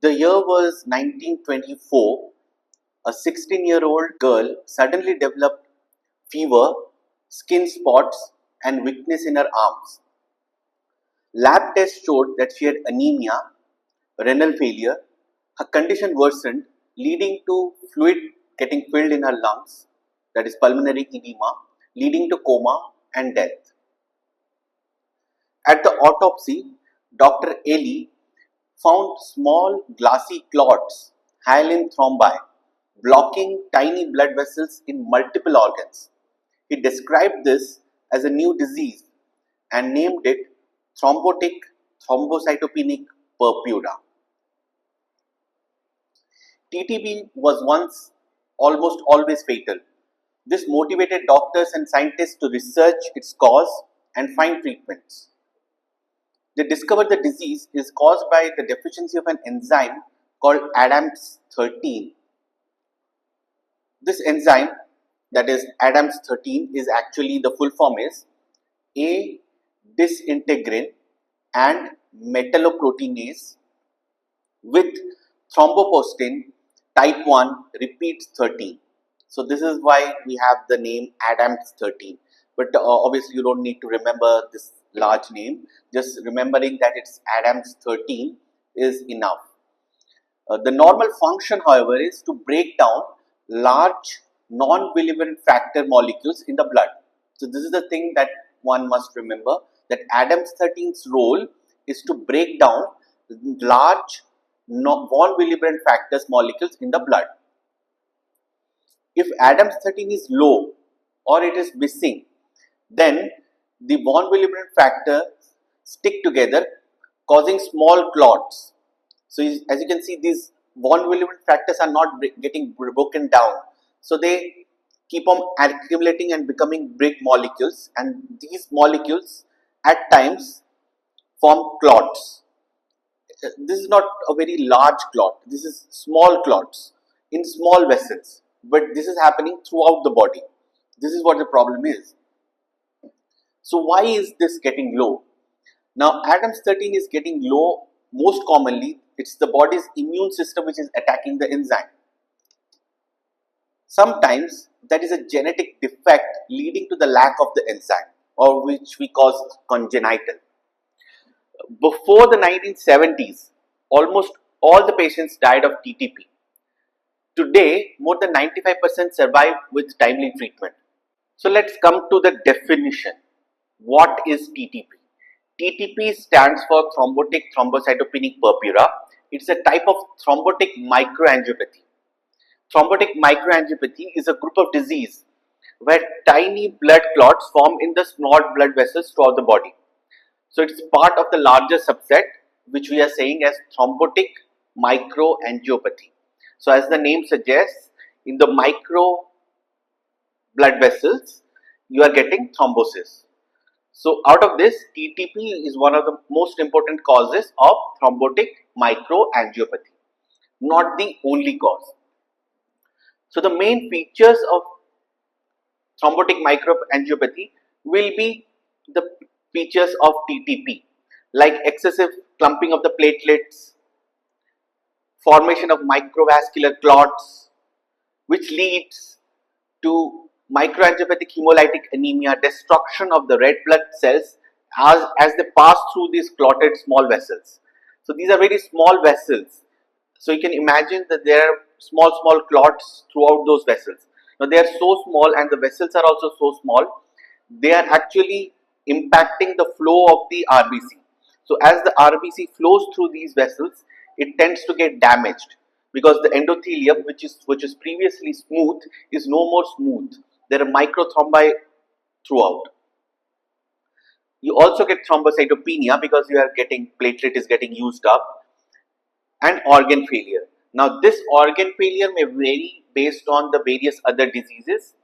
The year was 1924. A 16-year-old girl suddenly developed fever, skin spots, and weakness in her arms. Lab tests showed that she had anemia, renal failure. Her condition worsened, leading to fluid getting filled in her lungs, that is pulmonary edema, leading to coma and death. At the autopsy, Dr. Ely found small glassy clots, hyaline thrombi, blocking tiny blood vessels in multiple organs. He described this as a new disease and named it thrombotic thrombocytopenic purpura. TTP was once almost always fatal. This motivated doctors and scientists to research its cause and find treatments. They discovered the disease is caused by the deficiency of an enzyme called ADAMS13. This enzyme, that is ADAMS13, is actually the full form is A disintegrin and metalloproteinase with thrombopoietin type 1 repeat 13. So this is why we have the name ADAMS13. But obviously you don't need to remember this large name. Just remembering that it's ADAMS13 is enough. The normal function, however, is to break down large non-bilirubin factor molecules in the blood. So this is the thing that one must remember, that ADAMS13's role is to break down large non-bilirubin factors molecules in the blood. If ADAMS13 is low or it is missing, then the von-Willebrand factors stick together, causing small clots. So as you can see, these von-Willebrand factors are not getting broken down. So they keep on accumulating and becoming big molecules, and these molecules at times form clots. This is not a very large clot. This is small clots in small vessels, but this is happening throughout the body. This is what the problem is. So why is this getting low? Now ADAMS13 is getting low most commonly. It's the body's immune system which is attacking the enzyme. Sometimes that is a genetic defect leading to the lack of the enzyme, or which we call congenital. Before the 1970s, almost all the patients died of TTP. Today, more than 95% survive with timely treatment. So let's come to the definition. What is TTP? TTP stands for thrombotic thrombocytopenic purpura. It's a type of thrombotic microangiopathy. Thrombotic microangiopathy is a group of disease where tiny blood clots form in the small blood vessels throughout the body. So it's part of the larger subset which we are saying as thrombotic microangiopathy. So as the name suggests, in the micro blood vessels you are getting thrombosis. So out of this, TTP is one of the most important causes of thrombotic microangiopathy, not the only cause. So the main features of thrombotic microangiopathy will be the features of TTP, like excessive clumping of the platelets, formation of microvascular clots, which leads to microangiopathic hemolytic anemia, destruction of the red blood cells as they pass through these clotted small vessels. So these are very small vessels. So you can imagine that there are small clots throughout those vessels. Now they are so small and the vessels are also so small, they are actually impacting the flow of the RBC. So as the RBC flows through these vessels, it tends to get damaged because the endothelium, which is previously smooth, is no more smooth. There are microthrombi throughout. You also get thrombocytopenia because you are getting platelet is getting used up, and organ failure. Now this organ failure may vary based on the various other diseases.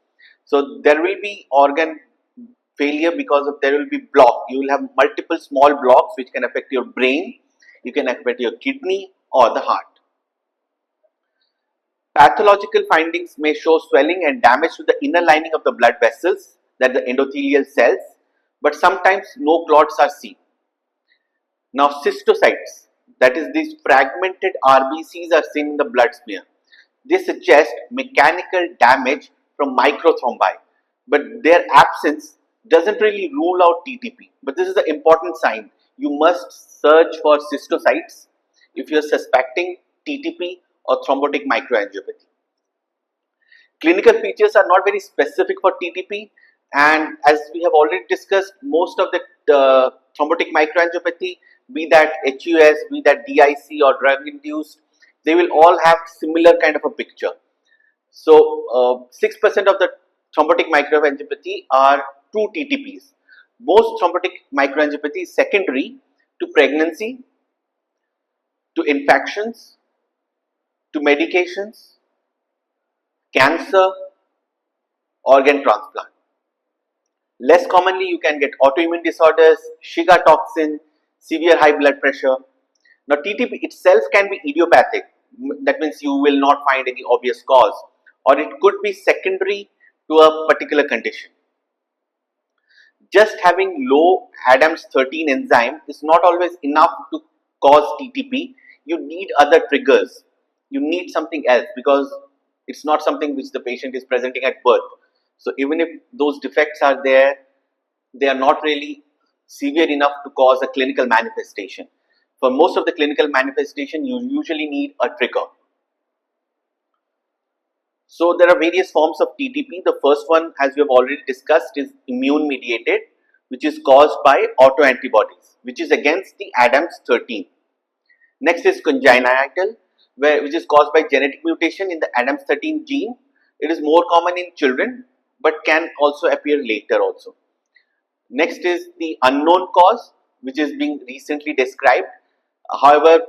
So there will be organ failure because of there will be block. You will have multiple small blocks which can affect your brain, you can affect your kidney or the heart. Pathological findings may show swelling and damage to the inner lining of the blood vessels, that the endothelial cells, but sometimes no clots are seen. Now cystocytes, that is, these fragmented RBCs are seen in the blood smear. They suggest mechanical damage from microthrombi, but their absence doesn't really rule out TTP. But this is the important sign. You must search for cystocytes if you're suspecting TTP or thrombotic microangiopathy. Clinical features are not very specific for TTP, and as we have already discussed, most of the thrombotic microangiopathy, be that HUS, be that DIC or drug induced, they will all have similar kind of a picture. So 6% of the thrombotic microangiopathy are true TTPs. Most thrombotic microangiopathy is secondary to pregnancy, to infections, to medications, cancer, organ transplant. Less commonly, you can get autoimmune disorders, Shiga toxin, severe high blood pressure. Now, TTP itself can be idiopathic. That means you will not find any obvious cause, or it could be secondary to a particular condition. Just having low Adams 13 enzyme is not always enough to cause TTP. You need other triggers. You need something else, because it's not something which the patient is presenting at birth. So even if those defects are there, they are not really severe enough to cause a clinical manifestation. For most of the clinical manifestation, you usually need a trigger. So there are various forms of TTP. The first one, as we have already discussed, is immune mediated, which is caused by autoantibodies, which is against the Adams 13. Next is congenital, which is caused by genetic mutation in the Adams 13 gene. It is more common in children, but can also appear later also. Next is the unknown cause, which is being recently described. However,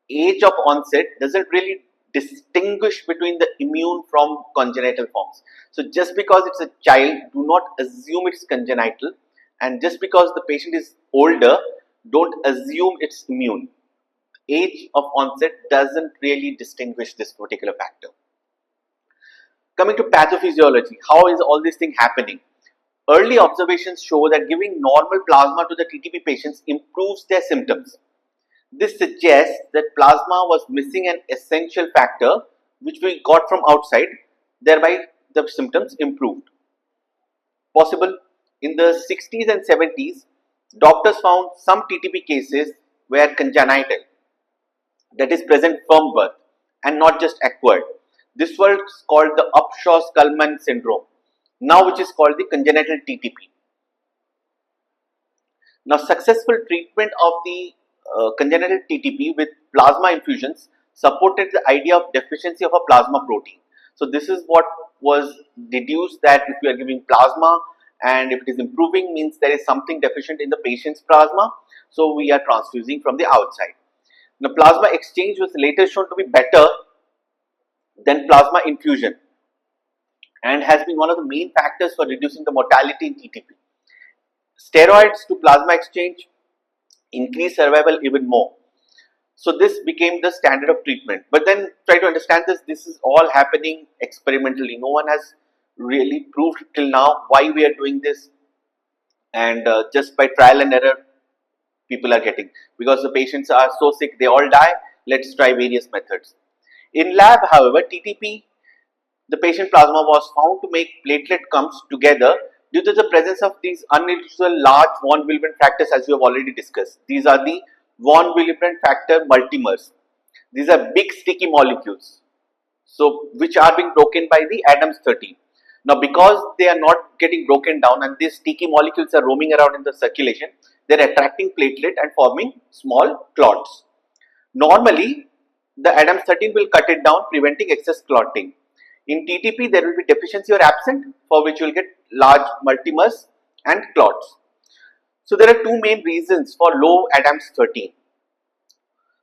age of onset doesn't really distinguish between the immune from congenital forms. So just because it's a child, do not assume it's congenital, and just because the patient is older, don't assume it's immune. Age of onset doesn't really distinguish this particular factor. Coming to pathophysiology, how is all this thing happening? Early observations show that giving normal plasma to the TTP patients improves their symptoms. This suggests that plasma was missing an essential factor which we got from outside, thereby the symptoms improved. Possible. In the 60s and 70s, doctors found some TTP cases were congenital, that is present from birth and not just acquired. This was called the Upshaw-Scullman syndrome, now which is called the congenital TTP. Now, successful treatment of the congenital TTP with plasma infusions supported the idea of deficiency of a plasma protein. So this is what was deduced, that if you are giving plasma and if it is improving, means there is something deficient in the patient's plasma. So we are transfusing from the outside. Now, plasma exchange was later shown to be better than plasma infusion and has been one of the main factors for reducing the mortality in TTP. Steroids to plasma exchange increase survival even more. So this became the standard of treatment. But then try to understand this. This is all happening experimentally. No one has really proved till now why we are doing this. And just by trial and error, people are getting. Because the patients are so sick, they all die. Let's try various methods. In lab, however, TTP, the patient plasma was found to make platelet clumps together due to the presence of these unusual large von Willebrand factors, as we have already discussed. These are the von Willebrand factor multimers. These are big sticky molecules, so which are being broken by the Adams 13. Now, because they are not getting broken down and these sticky molecules are roaming around in the circulation, they are attracting platelet and forming small clots. Normally, the Adams 13 will cut it down, preventing excess clotting. In TTP, there will be deficiency or absent, for which you will get large multimers and clots. So there are two main reasons for low Adams 13.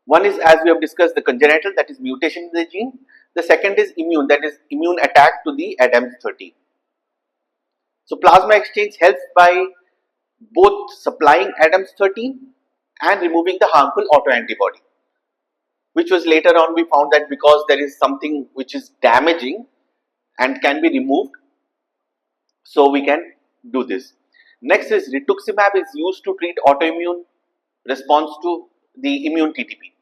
One is, as we have discussed, the congenital, that is mutation in the gene. The second is immune, that is immune attack to the Adams 13. So plasma exchange helps by both supplying Adams 13 and removing the harmful autoantibody, which was later on we found that because there is something which is damaging and can be removed, so we can do this. Next is rituximab is used to treat autoimmune response to the immune TTP.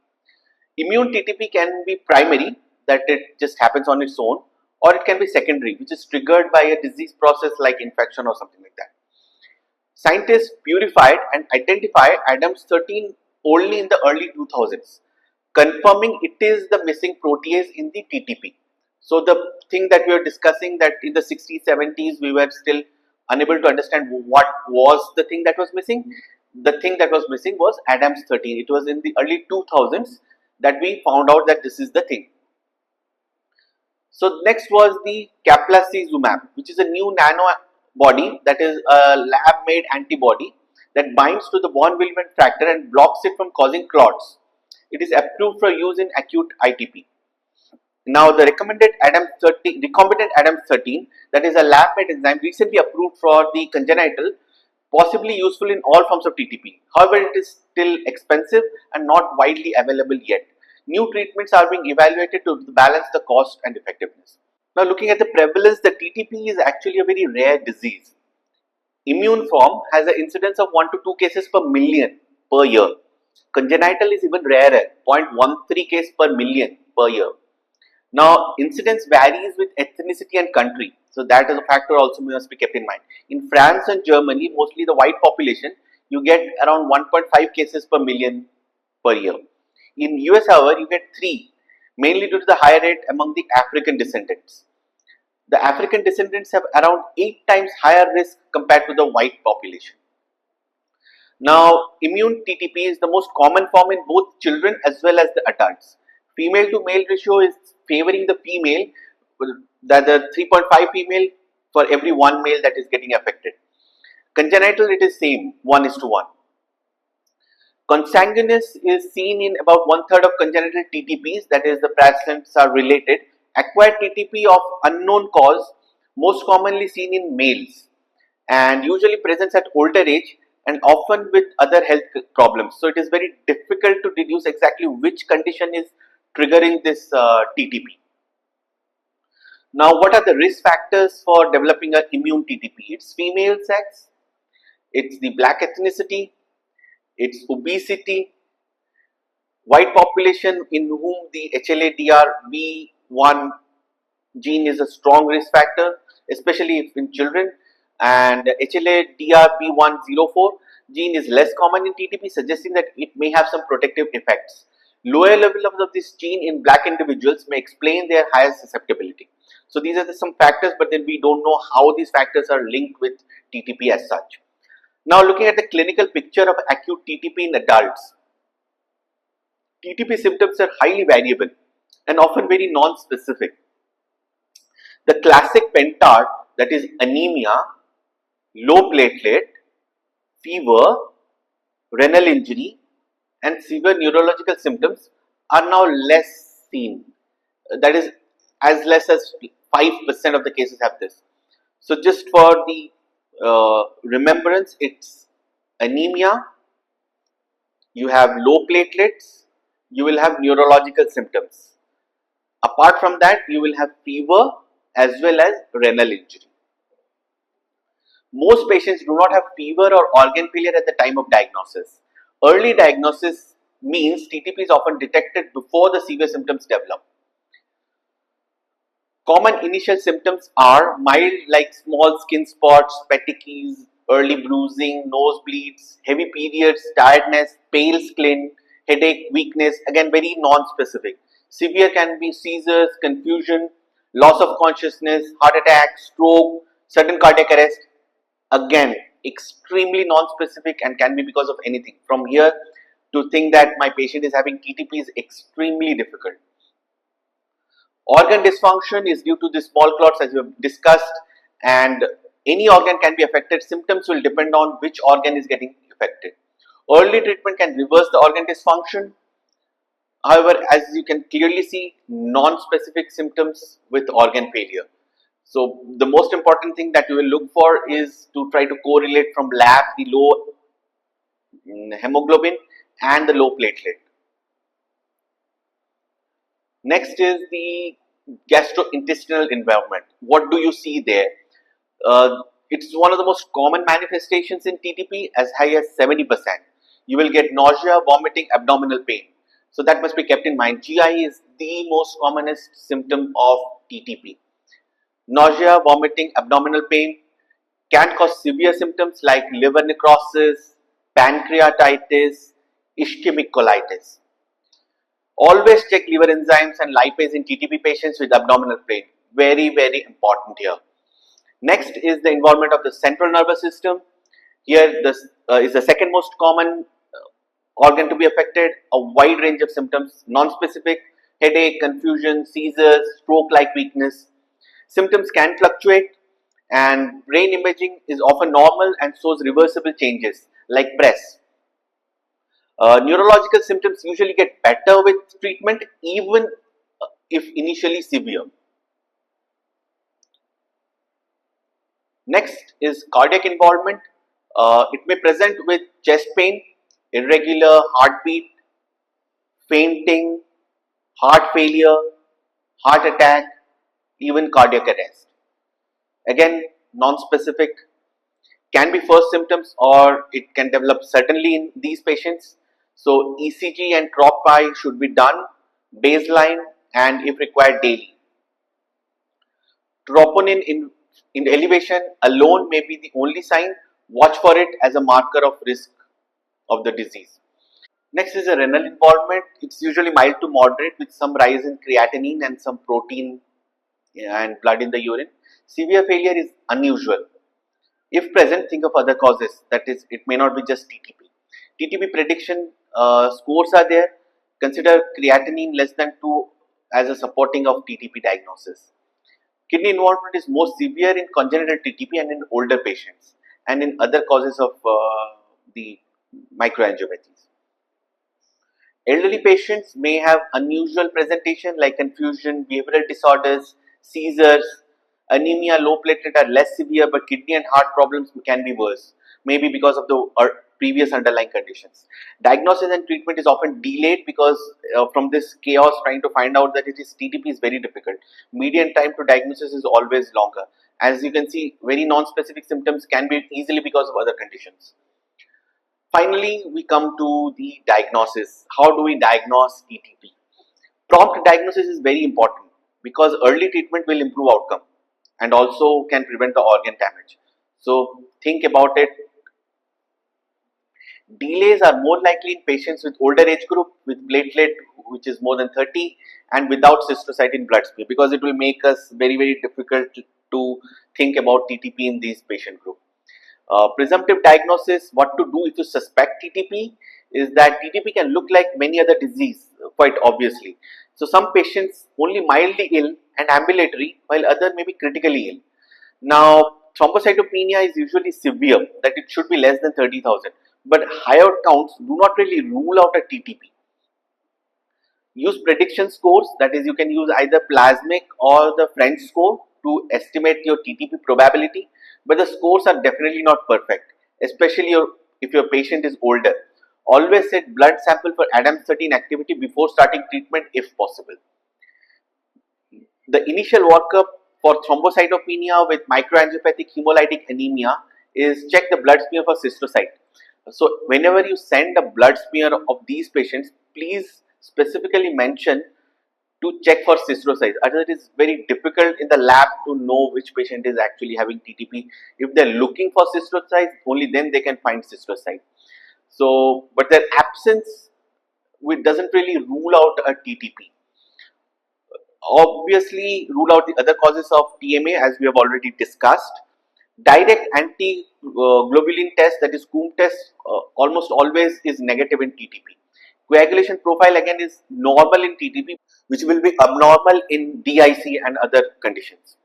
Immune TTP can be primary, that it just happens on its own, or it can be secondary, which is triggered by a disease process like infection or something like that. Scientists purified and identified Adams 13 only in the early 2000s, confirming it is the missing protease in the TTP. So the thing that we were discussing, that in the 60s, 70s we were still unable to understand what was the thing that was missing. The thing that was missing was Adams 13. It was in the early 2000s that we found out that this is the thing. So next was the caplacizumab, which is a new nanobody, that is a lab-made antibody that binds to the von Willebrand factor and blocks it from causing clots. It is approved for use in acute ITP. Now, the recombinant Adams 13, that is a lab-made enzyme recently approved for the congenital, possibly useful in all forms of TTP. However, it is still expensive and not widely available yet. New treatments are being evaluated to balance the cost and effectiveness. Now, looking at the prevalence, the TTP is actually a very rare disease. Immune form has an incidence of 1 to 2 cases per million per year. Congenital is even rarer, 0.13 case per million per year. Now, incidence varies with ethnicity and country. So, that is a factor also must be kept in mind. In France and Germany, mostly the white population, you get around 1.5 cases per million per year. In US, however, you get 3, mainly due to the high rate among the African descendants. The African descendants have around 8 times higher risk compared to the white population. Now, immune TTP is the most common form in both children as well as the adults. Female to male ratio is favoring the female, that the 3.5 female for every 1 male that is getting affected. Congenital, it is same, 1:1. Consanguineous is seen in about 1/3 of congenital TTPs, that is the prevalence are related. Acquired TTP of unknown cause, most commonly seen in males and usually presents at older age and often with other health problems. So it is very difficult to deduce exactly which condition is triggering this TTP. Now, what are the risk factors for developing an immune TTP? It's female sex, it's the black ethnicity, it's obesity, white population in whom the HLA-DR-B1 gene is a strong risk factor, especially if in children, and HLA-DR-B104 gene is less common in TTP, suggesting that it may have some protective effects. Lower levels of this gene in black individuals may explain their higher susceptibility. So these are some factors, but then we don't know how these factors are linked with TTP as such. Now, looking at the clinical picture of acute TTP in adults, TTP symptoms are highly variable and often very non-specific. The classic pentad, that is anemia, low platelet, fever, renal injury, and severe neurological symptoms are now less seen. That is, as less as 5% of the cases have this. So, just for the remembrance, it's anemia, you have low platelets, you will have neurological symptoms. Apart from that, you will have fever as well as renal injury. Most patients do not have fever or organ failure at the time of diagnosis. Early diagnosis means TTP is often detected before the severe symptoms develop. Common initial symptoms are mild, like small skin spots, petechiae, early bruising, nosebleeds, heavy periods, tiredness, pale skin, headache, weakness, again very non-specific. Severe can be seizures, confusion, loss of consciousness, heart attack, stroke, sudden cardiac arrest, again extremely non-specific and can be because of anything. From here to think that my patient is having TTP is extremely difficult. Organ dysfunction is due to the small clots, as we have discussed, and any organ can be affected. Symptoms will depend on which organ is getting affected. Early treatment can reverse the organ dysfunction. However, as you can clearly see, non-specific symptoms with organ failure. So, the most important thing that you will look for is to try to correlate from lab the low hemoglobin and the low platelet. Next is the gastrointestinal environment. What do you see there? It's one of the most common manifestations in TTP, as high as 70%. You will get nausea, vomiting, abdominal pain. So that must be kept in mind. GI is the most commonest symptom of TTP. Nausea, vomiting, abdominal pain can cause severe symptoms like liver necrosis, pancreatitis, ischemic colitis. Always check liver enzymes and lipase in TTP patients with abdominal pain. Very, very important here. Next is the involvement of the central nervous system. Here, this is the second most common organ to be affected. A wide range of symptoms, non-specific, headache, confusion, seizures, stroke-like weakness. Symptoms can fluctuate, and brain imaging is often normal and shows reversible changes like PRESS. Neurological symptoms usually get better with treatment, even if initially severe. Next is cardiac involvement. It may present with chest pain, irregular heartbeat, fainting, heart failure, heart attack, even cardiac arrest. Again, non-specific, can be first symptoms or it can develop certainly in these patients. So ECG and TROP-I should be done baseline and if required daily. Troponin in elevation alone may be the only sign. Watch for it as a marker of risk of the disease. Next is a renal involvement. It's usually mild to moderate with some rise in creatinine and some protein and blood in the urine. Severe failure is unusual. If present, think of other causes. That is, it may not be just TTP. TTP prediction scores are there. Consider creatinine less than 2 as a supporting of TTP diagnosis. Kidney involvement is most severe in congenital TTP and in older patients and in other causes of the microangiopathies. Elderly patients may have unusual presentation like confusion, behavioral disorders, seizures, anemia, low platelet are less severe, but kidney and heart problems can be worse, maybe because of the previous underlying conditions. Diagnosis and treatment is often delayed because from this chaos trying to find out that it is TTP is very difficult. Median time to diagnosis is always longer. As you can see, very non-specific symptoms can be easily because of other conditions. Finally, we come to the diagnosis. How do we diagnose TTP? Prompt diagnosis is very important because early treatment will improve outcome and also can prevent the organ damage. So think about it. Delays are more likely in patients with older age group with platelet which is more than 30 and without cystocyte in blood smear because it will make us very, very difficult to think about TTP in these patient group. Presumptive diagnosis, what to do if you suspect TTP is that TTP can look like many other disease quite obviously. So some patients only mildly ill and ambulatory while other may be critically ill. Now thrombocytopenia is usually severe, that it should be less than 30,000, but higher counts do not really rule out a TTP. Use prediction scores, that is you can use either plasmic or the French score to estimate your TTP probability, but the scores are definitely not perfect, especially if your patient is older. Always set blood sample for ADAMTS13 activity before starting treatment if possible. The initial workup for thrombocytopenia with microangiopathic hemolytic anemia is check the blood smear for cystocyte. So whenever you send a blood smear of these patients, please specifically mention to check for cystocytes. Otherwise, it is very difficult in the lab to know which patient is actually having TTP. If they are looking for cystocytes, only then they can find cystocyte. So, but their absence doesn't really rule out a TTP. Obviously, rule out the other causes of TMA as we have already discussed. Direct anti-globulin test, that is Coombs test, almost always is negative in TTP. Coagulation profile again is normal in TTP, which will be abnormal in DIC and other conditions.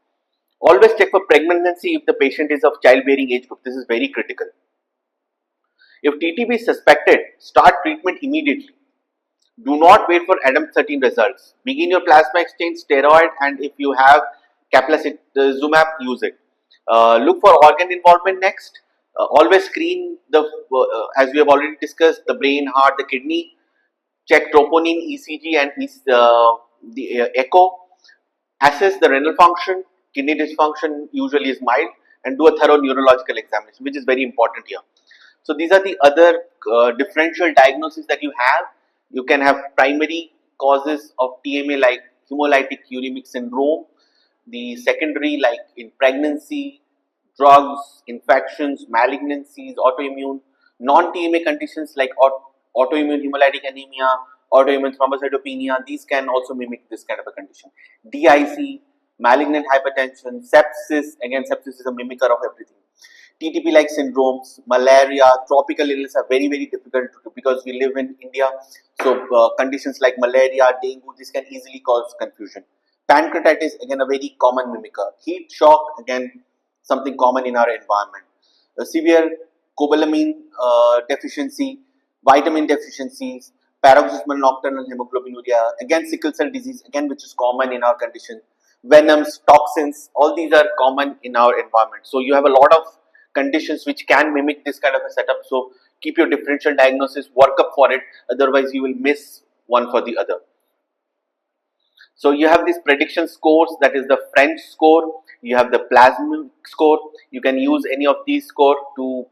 Always check for pregnancy if the patient is of childbearing age group. This is very critical. If TTP is suspected, start treatment immediately. Do not wait for ADAMTS13 results. Begin your plasma exchange steroid, and if you have capacitizumab, use it. Look for organ involvement next. Always screen the, as we have already discussed, the brain, heart, the kidney. Check troponin, ECG, and the echo. Assess the renal function. Kidney dysfunction usually is mild, and do a thorough neurological examination, which is very important here. So these are the other differential diagnoses that you have. You can have primary causes of TMA like hemolytic uremic syndrome, the secondary like in pregnancy, drugs, infections, malignancies, autoimmune, non-TMA conditions like autoimmune hemolytic anemia, autoimmune thrombocytopenia. These can also mimic this kind of a condition. DIC, malignant hypertension, sepsis. Again, sepsis is a mimicker of everything. TTP like syndromes, malaria, tropical illness are very, very difficult because we live in India. So, conditions like malaria, dengue, this can easily cause confusion. Pancreatitis, again, a very common mimicker. Heat shock, again, something common in our environment. Severe cobalamin deficiency, vitamin deficiencies, paroxysmal nocturnal hemoglobinuria, again, sickle cell disease, again, which is common in our condition. Venoms, toxins, all these are common in our environment. So, you have a lot of conditions which can mimic this kind of a setup. So, keep your differential diagnosis, work up for it, otherwise, you will miss one for the other. So you have these prediction scores, that is the French score, you have the plasmic score. You can use any of these score to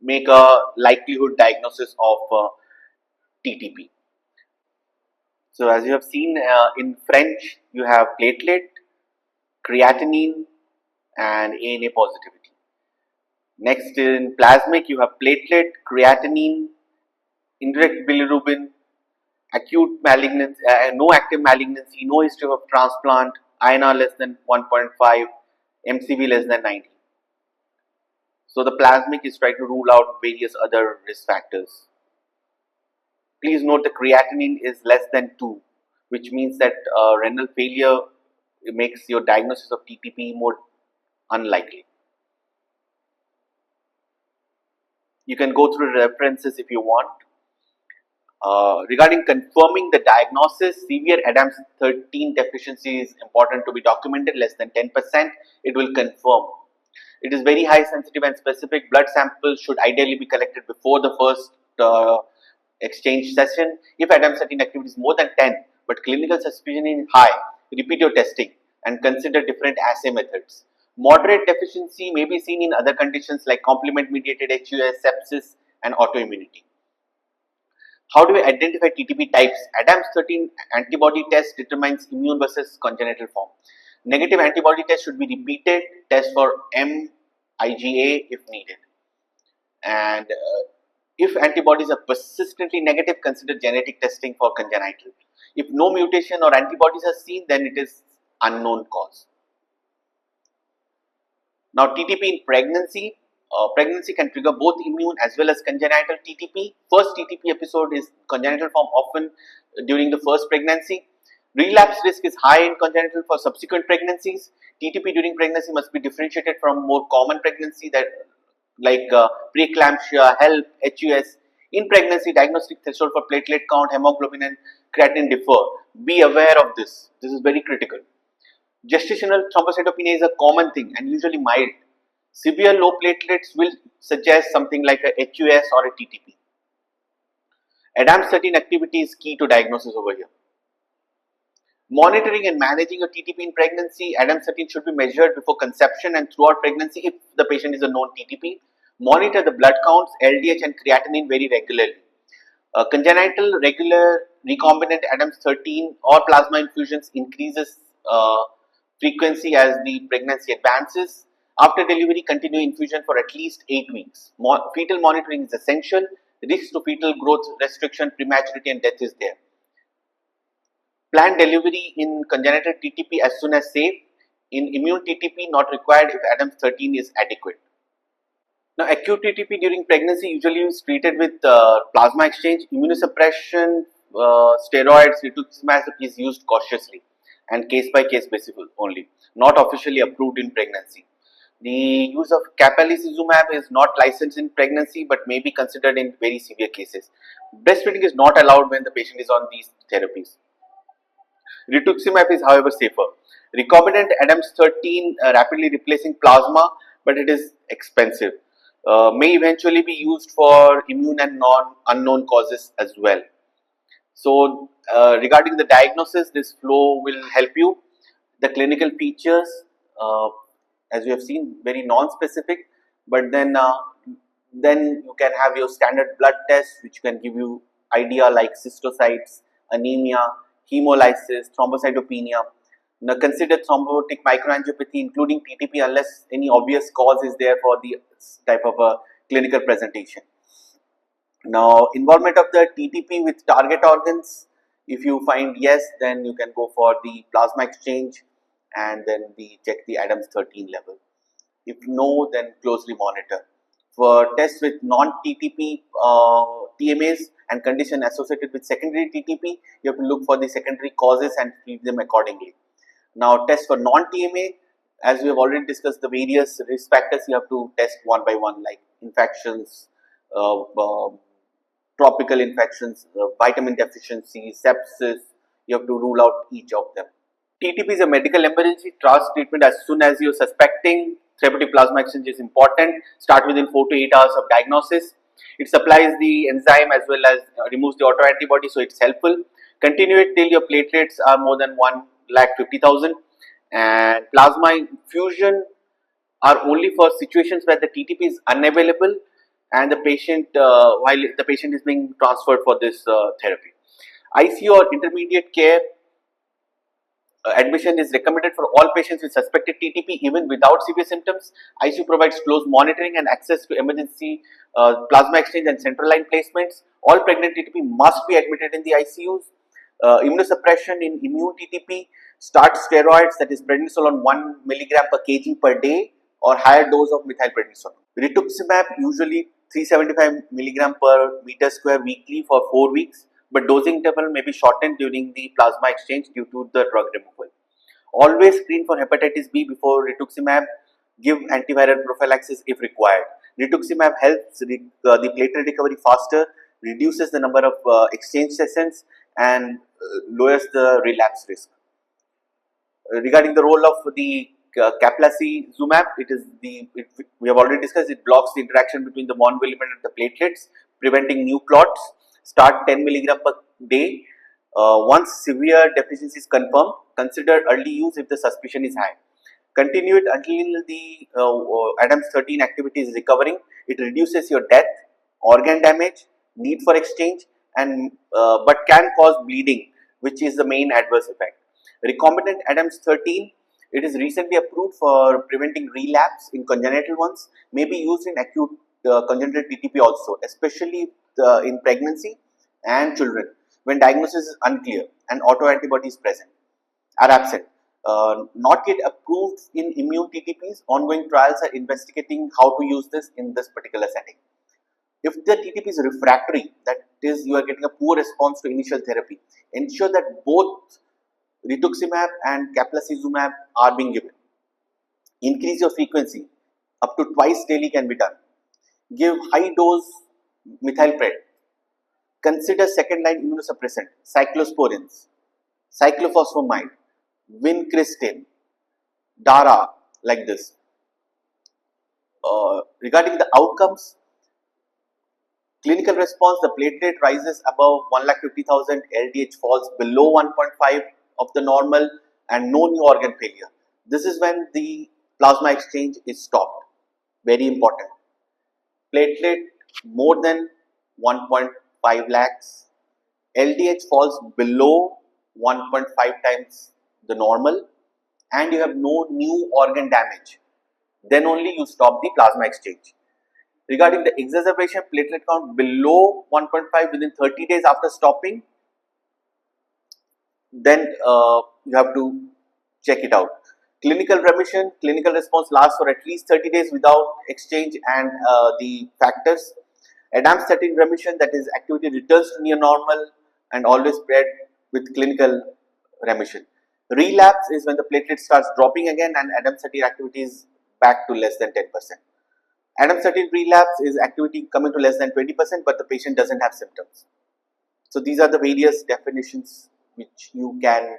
make a likelihood diagnosis of TTP. So as you have seen in French, you have platelet, creatinine and ANA positivity. Next in plasmic, you have platelet, creatinine, indirect bilirubin, acute malignancy, no active malignancy, no history of transplant, INR less than 1.5, MCV less than 90. So the plasmic is trying to rule out various other risk factors. Please note the creatinine is less than 2, which means that renal failure makes your diagnosis of TTP more unlikely. You can go through references if you want. Regarding confirming the diagnosis, severe ADAMS 13 deficiency is important to be documented, less than 10%, it will confirm. It is very high sensitive and specific. Blood samples should ideally be collected before the first exchange session. If ADAMS 13 activity is more than 10, but clinical suspicion is high, repeat your testing and consider different assay methods. Moderate deficiency may be seen in other conditions like complement mediated HUS, sepsis and autoimmunity. How do we identify TTP types? ADAMS 13 antibody test determines immune versus congenital form. Negative antibody test should be repeated. Test for IgA if needed. And if antibodies are persistently negative, consider genetic testing for congenital. If no mutation or antibodies are seen, then it is unknown cause. Now, TTP in pregnancy. Pregnancy can trigger both immune as well as congenital TTP. First TTP episode is congenital form, often during the first pregnancy. Relapse risk is high in congenital for subsequent pregnancies. TTP during pregnancy must be differentiated from more common pregnancy that like preeclampsia, HELP, HUS. In pregnancy, diagnostic threshold for platelet count, hemoglobin and creatinine differ. Be aware of this. This is very critical. Gestational thrombocytopenia is a common thing and usually mild. Severe low platelets will suggest something like a HUS or a TTP. ADAMS 13 activity is key to diagnosis over here. Monitoring and managing a TTP in pregnancy, ADAMS 13 should be measured before conception and throughout pregnancy if the patient is a known TTP. Monitor the blood counts, LDH and creatinine very regularly. Congenital regular recombinant ADAMS 13 or plasma infusions increases frequency as the pregnancy advances. After delivery, continue infusion for at least 8 weeks. Fetal monitoring is essential. Risk to fetal growth restriction, prematurity and death is there. Plan delivery in congenital TTP as soon as safe. In immune TTP, not required if ADAMS 13 is adequate. Now, acute TTP during pregnancy usually is treated with plasma exchange. Immunosuppression, steroids, rituximab is used cautiously and case by case basis only, not officially approved in pregnancy. The use of capelicizumab is not licensed in pregnancy but may be considered in very severe cases. Breastfeeding is not allowed when the patient is on these therapies. Rituximab is however safer. Recombinant ADAMS 13 rapidly replacing plasma, but it is expensive. May eventually be used for immune and unknown causes as well. So regarding the diagnosis, this flow will help you. The clinical features, as you have seen, very non-specific, but then Then you can have your standard blood tests, which can give you idea like cystocytes, anemia, hemolysis, thrombocytopenia. Now consider thrombotic microangiopathy, including TTP, unless any obvious cause is there for the type of a clinical presentation. Now, involvement of the TTP with target organs, if you find yes, then you can go for the plasma exchange and then check the Adams 13 level. If no, then closely monitor. For tests with non-TTP TMAs and condition associated with secondary TTP, you have to look for the secondary causes and treat them accordingly. Now, tests for non-TMA, as we have already discussed, the various risk factors you have to test one by one, like infections, tropical infections, vitamin deficiency, sepsis. You have to rule out each of them. TTP is a medical emergency. Trust treatment as soon as you're suspecting. Therapeutic plasma exchange is important. Start within 4 to 8 hours of diagnosis. It supplies the enzyme as well as removes the autoantibody, so it's helpful. Continue it till your platelets are more than 1,50,000. And plasma infusion are only for situations where the TTP is unavailable and the patient, while the patient is being transferred for this therapy. ICU or intermediate care admission is recommended for all patients with suspected TTP even without severe symptoms. ICU provides close monitoring and access to emergency plasma exchange and central line placements. All pregnant TTP must be admitted in the ICUs. Immunosuppression in immune TTP, start steroids, that is prednisone on 1 milligram per kg per day or higher dose of methylprednisolone. Rituximab usually 375 milligram per meter square weekly for 4 weeks, but dosing interval may be shortened during the plasma exchange due to the drug removal. Always screen for hepatitis B before rituximab. Give antiviral prophylaxis if required. Rituximab helps the platelet recovery faster, reduces the number of exchange sessions and lowers the relapse risk. Regarding the role of the caplacizumab, we have already discussed, it blocks the interaction between the monoglobulin and the platelets, preventing new clots. Start 10 milligram per day. Once severe deficiency is confirmed, consider early use if the suspicion is high. Continue it until the Adams 13 activity is recovering. It reduces your death, organ damage, need for exchange, and but can cause bleeding, which is the main adverse effect. Recombinant Adams 13, it is recently approved for preventing relapse in congenital ones, may be used in acute congenital TTP also, especially in pregnancy and children when diagnosis is unclear and autoantibodies are absent. Not yet approved in immune TTPs, ongoing trials are investigating how to use this in this particular setting. If the TTP is refractory, that is, you are getting a poor response to initial therapy, ensure that both rituximab and caplacizumab are being given. Increase your frequency, up to twice daily can be done. Give high dose methylpred. Consider second line immunosuppressant, cyclosporins, cyclophosphamide, vincristine, DARA, like this. Regarding the outcomes, clinical response, the platelet rises above 1,50,000, LDH falls below 1.5 of the normal, and no new organ failure. This is when the plasma exchange is stopped. Very important. Platelet more than 1.5 lakhs, LDH falls below 1.5 times the normal, and you have no new organ damage. Then only you stop the plasma exchange. Regarding the exacerbation, platelet count below 1.5 within 30 days after stopping, then you have to check it out. Clinical remission, clinical response lasts for at least 30 days without exchange and the factors. Adams 13 remission, that is activity returns to near normal and always spread with clinical remission. Relapse is when the platelet starts dropping again and Adams 13 activity is back to less than 10%. Adams 13 relapse is activity coming to less than 20%, but the patient doesn't have symptoms. So these are the various definitions which you can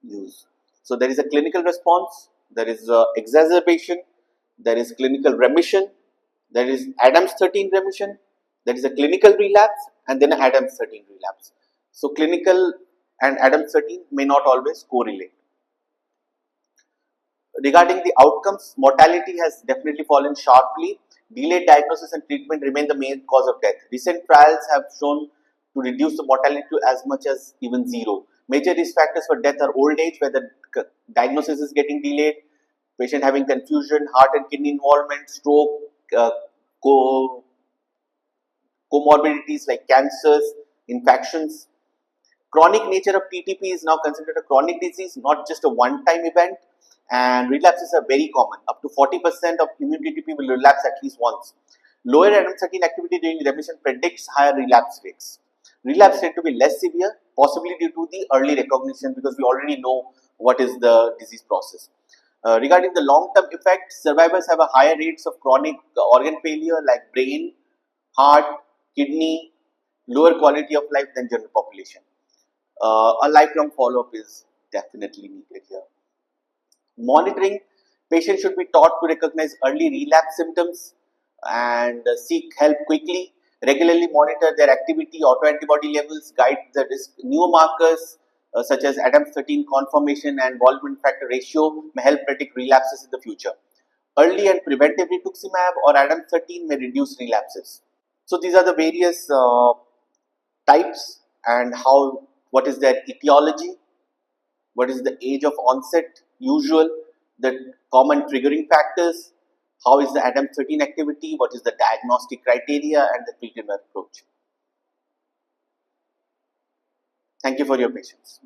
use. So there is a clinical response, there is a exacerbation, there is clinical remission, there is Adams 13 remission, there is a clinical relapse, and then Adams 13 relapse. So clinical and Adams 13 may not always correlate. Regarding the outcomes, mortality has definitely fallen sharply Delayed diagnosis and treatment remain the main cause of death. Recent trials have shown to reduce the mortality to as much as even zero. Major risk factors for death are old age, where the diagnosis is getting delayed, patient having confusion, heart and kidney involvement, stroke, comorbidities like cancers, infections. Chronic nature of TTP is now considered a chronic disease, not just a one-time event, and relapses are very common. Up to 40% of immune TTP will relapse at least once. Lower ADAM13 activity during remission predicts higher relapse rates. Relapse tend to be less severe, possibly due to the early recognition, because we already know what is the disease process. Regarding the long-term effects, survivors have a higher rates of chronic organ failure like brain, heart, kidney, lower quality of life than general population. A lifelong follow-up is definitely needed here. Monitoring, patients should be taught to recognize early relapse symptoms and seek help quickly. Regularly monitor their activity, autoantibody levels, guide the risk. New markers such as ADAM13 conformation and involvement factor ratio may help predict relapses in the future. Early and preventive rituximab or ADAM13 may reduce relapses. So these are the various types and what is their etiology, what is the age of onset usual, the common triggering factors, how is the ADAM13 activity, what is the diagnostic criteria and the treatment approach. Thank you for your patience.